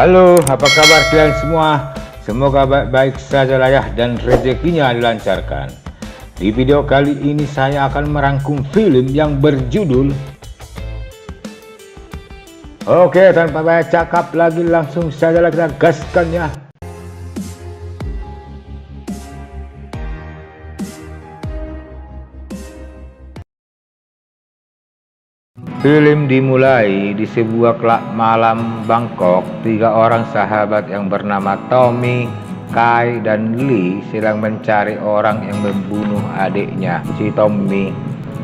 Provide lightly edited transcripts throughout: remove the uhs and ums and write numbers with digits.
Halo, apa kabar kalian semua? Semoga baik-baik saja lah ya dan rezekinya dilancarkan. Di video kali ini saya akan merangkum film yang berjudul Oke, tanpa banyak cakap lagi langsung saja kita gaskan ya. Film dimulai di sebuah klub malam Bangkok. Tiga orang sahabat yang bernama Tommy, Kai, dan Lee sedang mencari orang yang membunuh adiknya, si Tommy.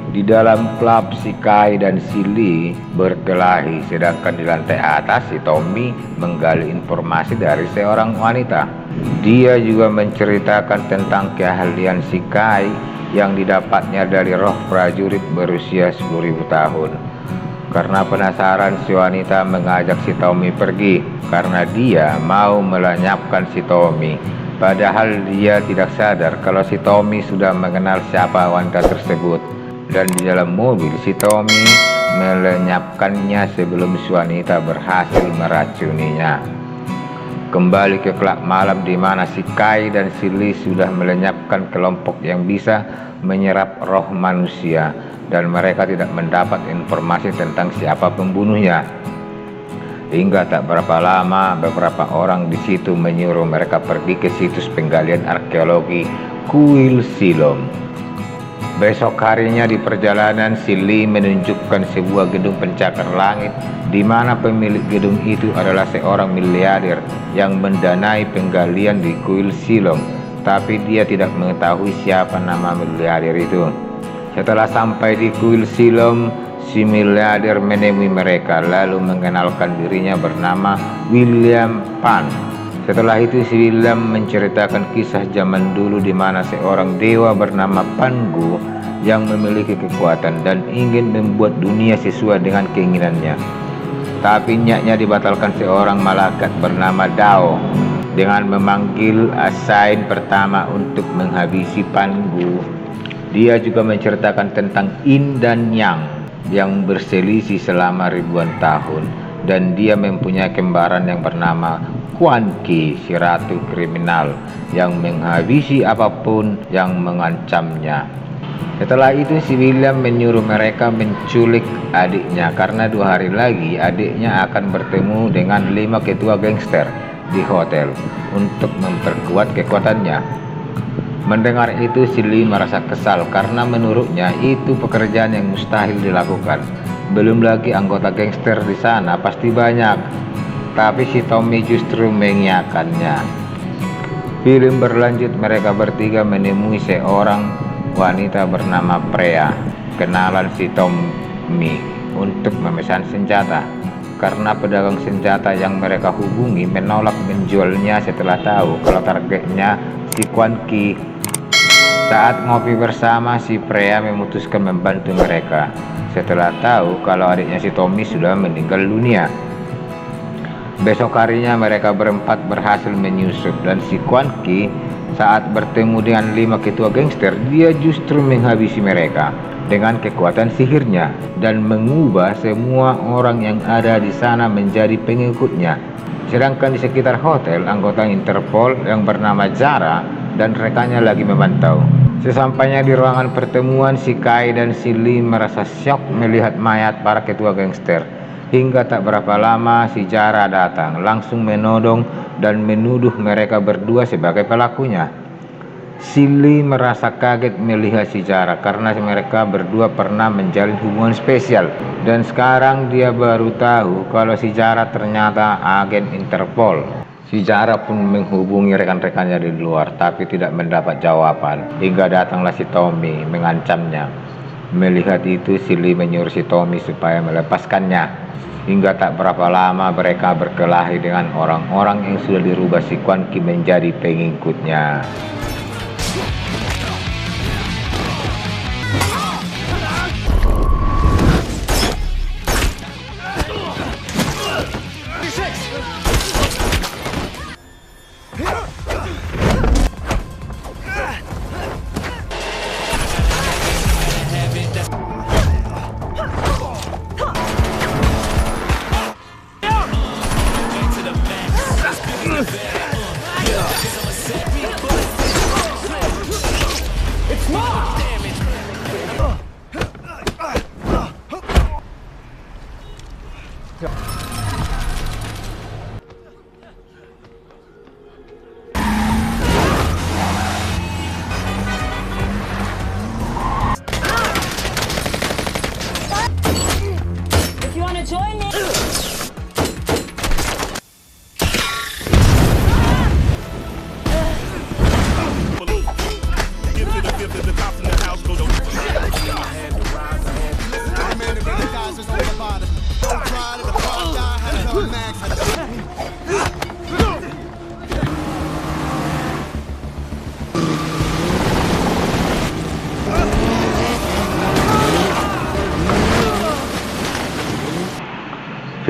Di dalam klub, si Kai dan si Lee berkelahi, sedangkan di lantai atas si Tommy menggali informasi dari seorang wanita. Dia juga menceritakan tentang keahlian si Kai yang didapatnya dari roh prajurit berusia 10.000 tahun. Karena penasaran, si wanita mengajak si Tommy pergi karena dia mau melenyapkan si Tommy. Padahal dia tidak sadar kalau si Tommy sudah mengenal siapa wanita tersebut. Dan di dalam mobil si Tommy melenyapkannya sebelum si wanita berhasil meracuninya. Kembali ke klub malam di mana si Kai dan si Lee sudah melenyapkan kelompok yang bisa menyerap roh manusia, dan mereka tidak mendapat informasi tentang siapa pembunuhnya. Hingga tak berapa lama beberapa orang di situ menyuruh mereka pergi ke situs penggalian arkeologi Kuil Silom. Besok harinya di perjalanan, si Lee menunjukkan sebuah gedung pencakar langit di mana pemilik gedung itu adalah seorang miliarder yang mendanai penggalian di Kuil Silom, tapi dia tidak mengetahui siapa nama miliarder itu. Setelah sampai di Kuil Silom, si miliarder menemui mereka lalu mengenalkan dirinya bernama William Pan. Setelah itu si William menceritakan kisah zaman dulu di mana seorang dewa bernama Pangu yang memiliki kekuatan dan ingin membuat dunia sesuai dengan keinginannya. Tapi niatnya dibatalkan seorang malaikat bernama Dao dengan memanggil Asain pertama untuk menghabisi Pangu. Dia juga menceritakan tentang Yin dan Yang yang berselisih selama ribuan tahun, dan dia mempunyai kembaran yang bernama Quan Ki, si ratu kriminal yang menghabisi apapun yang mengancamnya. Setelah itu si William menyuruh mereka menculik adiknya karena 2 hari lagi adiknya akan bertemu dengan 5 ketua gangster di hotel untuk memperkuat kekuatannya. Mendengar itu si Lee merasa kesal karena menurutnya itu pekerjaan yang mustahil dilakukan. Belum lagi anggota gangster di sana pasti banyak. Tapi si Tommy justru mengiyakannya. Film berlanjut, mereka bertiga menemui seorang wanita bernama Freya, kenalan si Tommy, untuk memesan senjata. Karena pedagang senjata yang mereka hubungi menolak menjualnya setelah tahu kalau targetnya si Quan Ki. Saat ngopi bersama, si Freya memutuskan membantu mereka setelah tahu kalau adiknya si Tommy sudah meninggal dunia. Besok harinya mereka berempat berhasil menyusup, dan si Quan Ki saat bertemu dengan 5 ketua gangster, dia justru menghabisi mereka dengan kekuatan sihirnya dan mengubah semua orang yang ada di sana menjadi pengikutnya. Sedangkan di sekitar hotel, anggota Interpol yang bernama Zara dan rekannya lagi memantau. Sesampainya di ruangan pertemuan, si Kai dan si Lee merasa syok melihat mayat para ketua gangster. Hingga tak berapa lama si Zara datang, langsung menodong dan menuduh mereka berdua sebagai pelakunya. Si Lee merasa kaget melihat si Zara karena mereka berdua pernah menjalin hubungan spesial, dan sekarang dia baru tahu kalau si Zara ternyata agen Interpol. Si Zara pun menghubungi rekan-rekannya di luar tapi tidak mendapat jawaban, hingga datanglah si Tommy mengancamnya. Melihat itu, si Lee menyuruh si Tommy supaya melepaskannya. Hingga tak berapa lama mereka berkelahi dengan orang-orang yang sudah dirubah si Quan Ki menjadi pengikutnya.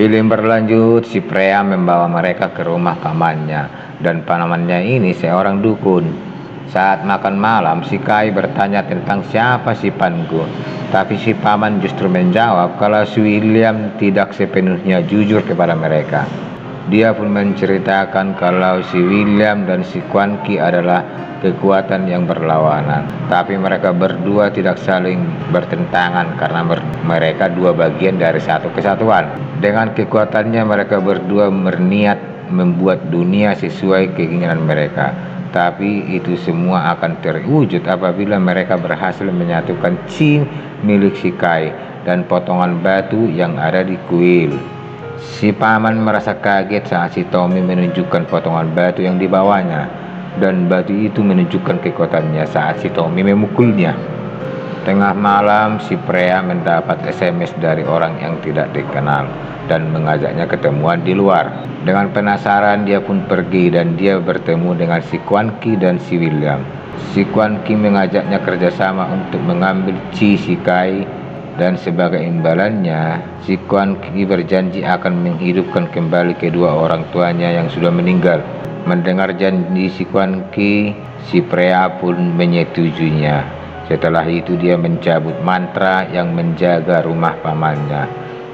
Film berlanjut, si pria membawa mereka ke rumah pamannya, dan pamannya ini seorang dukun. Saat makan malam, si Kai bertanya tentang siapa si Pangu, tapi si paman justru menjawab kalau si William tidak sepenuhnya jujur kepada mereka. Dia pun menceritakan kalau si William dan si Quan Ki adalah kekuatan yang berlawanan, tapi mereka berdua tidak saling bertentangan karena mereka dua bagian dari satu kesatuan. Dengan kekuatannya mereka berdua berniat membuat dunia sesuai keinginan mereka, tapi itu semua akan terwujud apabila mereka berhasil menyatukan Qi milik si Kai dan potongan batu yang ada di kuil. Si paman merasa kaget saat si Tommy menunjukkan potongan batu yang dibawanya, dan batu itu menunjukkan kekuatannya saat si Tommy memukulnya. Tengah malam, si pria mendapat SMS dari orang yang tidak dikenal dan mengajaknya ketemuan di luar. Dengan penasaran, dia pun pergi dan dia bertemu dengan si Quan Ki dan si William. Si Quan Ki mengajaknya kerjasama untuk mengambil Qi si Kai, dan sebagai imbalannya, si Quan Ki berjanji akan menghidupkan kembali kedua orang tuanya yang sudah meninggal. Mendengar janji si Quan Ki, si pria pun menyetujuinya. Setelah itu dia mencabut mantra yang menjaga rumah pamannya.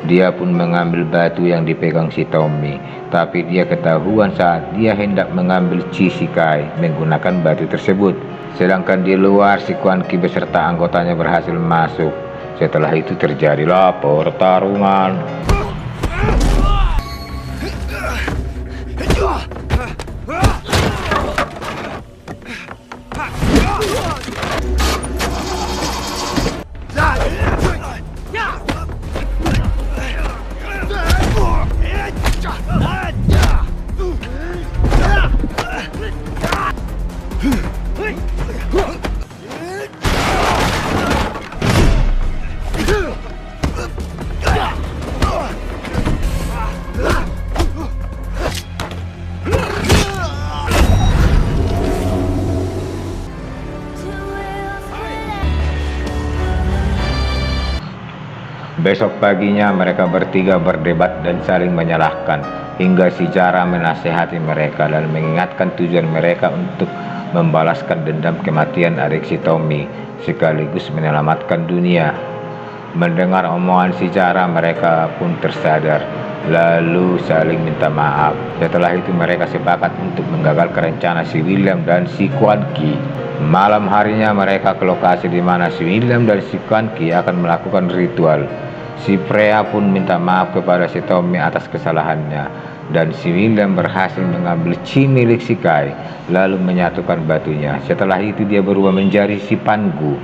Dia pun mengambil batu yang dipegang si Tommy, tapi dia ketahuan saat dia hendak mengambil Qi si Kai menggunakan batu tersebut. Sedangkan di luar, si Quan Ki beserta anggotanya berhasil masuk. Setelah itu terjadilah pertarungan. Besok paginya mereka bertiga berdebat dan saling menyalahkan, hingga si Jara menasehati mereka dan mengingatkan tujuan mereka untuk membalaskan dendam kematian adik si Tommy, sekaligus menyelamatkan dunia. Mendengar omongan si Jara, mereka pun tersadar, lalu saling minta maaf. Setelah itu mereka sepakat untuk menggagalkan rencana si William dan si Quan Ki. Malam harinya mereka ke lokasi di mana si William dan si Quan Ki akan melakukan ritual. Si pria pun minta maaf kepada si Tommy atas kesalahannya, dan si William berhasil mengambil Qi milik si Kai lalu menyatukan batunya. Setelah itu dia berubah menjadi si Pangu.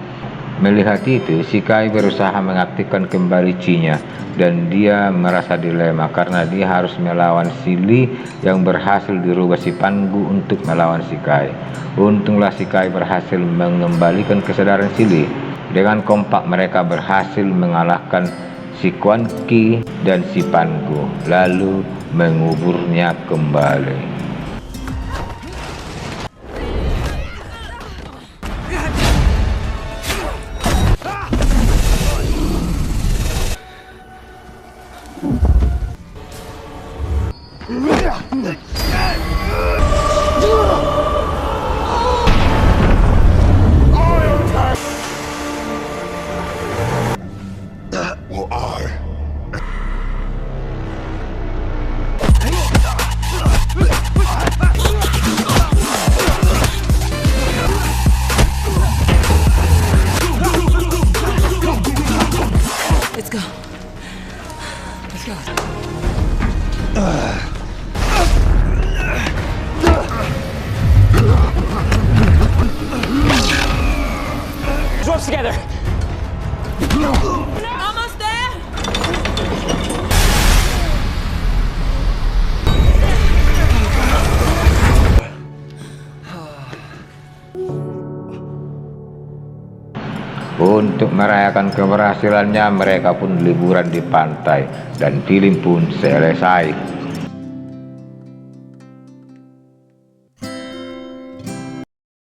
Melihat itu, si Kai berusaha mengaktifkan kembali Qi-nya, dan dia merasa dilema karena dia harus melawan si Li yang berhasil dirubah si Pangu untuk melawan si Kai. Untunglah si Kai berhasil mengembalikan kesadaran si Li. Dengan kompak mereka berhasil mengalahkan si Quan Ki dan si Pangu, lalu menguburnya kembali. Let's go. Let's go. Ropes together. Almost there. Untuk merayakan keberhasilannya, mereka pun liburan di pantai dan film pun selesai.